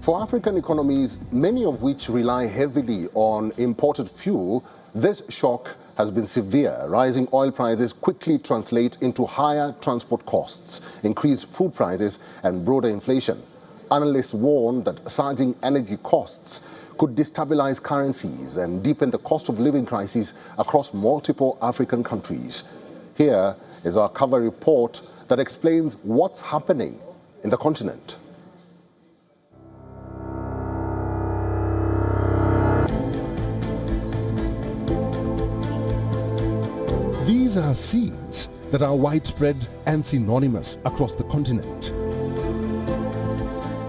For African economies, many of which rely heavily on imported fuel, this shock has been severe. Rising oil prices quickly translate into higher transport costs, increased food prices and broader inflation. Analysts warn that surging energy costs could destabilize currencies and deepen the cost of living crisis across multiple African countries. Here is our cover report that explains what's happening in the continent. These are scenes that are widespread and synonymous across the continent.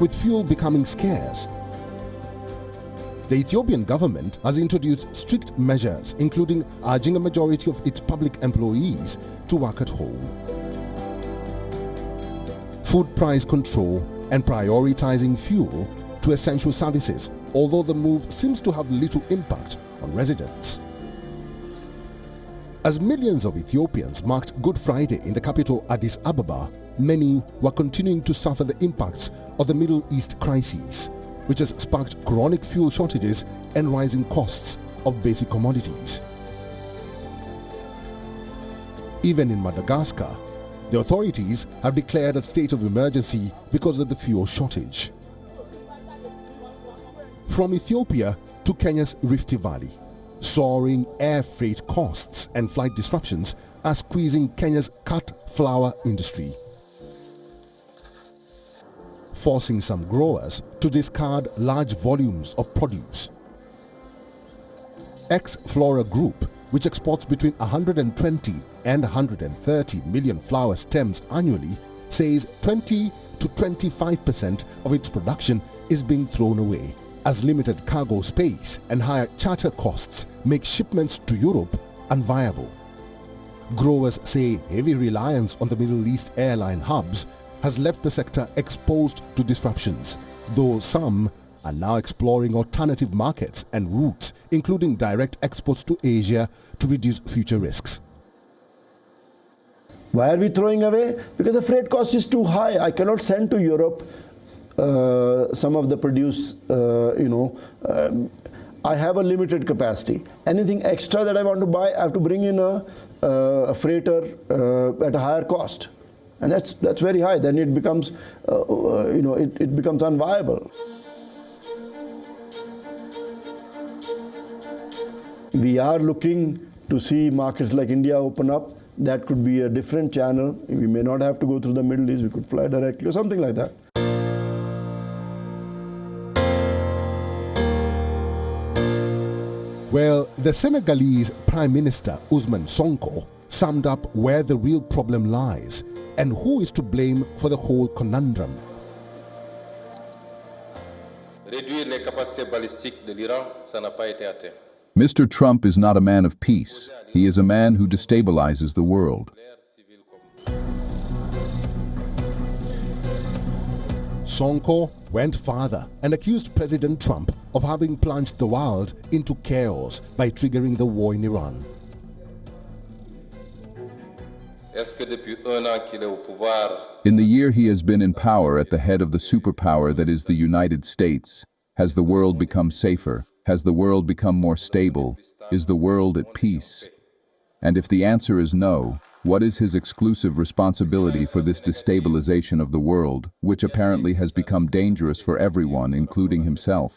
With fuel becoming scarce, the Ethiopian government has introduced strict measures, including urging a majority of its public employees to work at home. Food price control and prioritizing fuel to essential services, although the move seems to have little impact on residents. As millions of Ethiopians marked Good Friday in the capital Addis Ababa, many were continuing to suffer the impacts of the Middle East crisis, which has sparked chronic fuel shortages and rising costs of basic commodities. Even in Madagascar, the authorities have declared a state of emergency because of the fuel shortage. From Ethiopia to Kenya's Rift Valley, soaring air freight costs and flight disruptions are squeezing Kenya's cut flour industry, forcing some growers to discard large volumes of produce. Ex-Flora Group, which exports between 120 and 130 million flour stems annually, says 20 to 25% of its production is being thrown away, as limited cargo space and higher charter costs make shipments to Europe unviable. Growers say heavy reliance on the Middle East airline hubs has left the sector exposed to disruptions, though some are now exploring alternative markets and routes, including direct exports to Asia, to reduce future risks. Why are we throwing away? Because the freight cost is too high. I cannot send to Europe some of the produce, I have a limited capacity. Anything extra that I want to buy, I have to bring in a freighter at a higher cost. And that's very high. Then it becomes, it becomes unviable. We are looking to see markets like India open up. That could be a different channel. We may not have to go through the Middle East. We could fly directly or something like that. Well, the Senegalese Prime Minister Ousmane Sonko summed up where the real problem lies and who is to blame for the whole conundrum. Mr. Trump is not a man of peace. He is a man who destabilizes the world. Sonko went farther and accused President Trump of having plunged the world into chaos by triggering the war in Iran. In the year he has been in power at the head of the superpower that is the United States, has the world become safer? Has the world become more stable? Is the world at peace? And if the answer is no, what is his exclusive responsibility for this destabilization of the world, which apparently has become dangerous for everyone, including himself?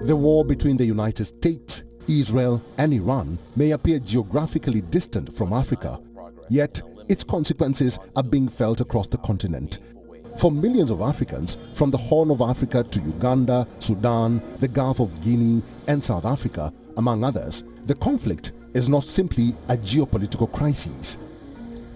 The war between the United States, Israel and Iran may appear geographically distant from Africa, yet its consequences are being felt across the continent. For millions of Africans, from the Horn of Africa to Uganda, Sudan, the Gulf of Guinea and South Africa, among others, the conflict is not simply a geopolitical crisis.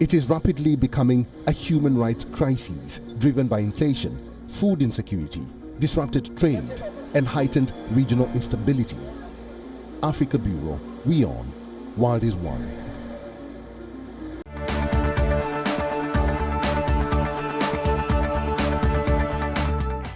It is rapidly becoming a human rights crisis driven by inflation, food insecurity, disrupted trade and heightened regional instability. Africa Bureau, WION, World is One.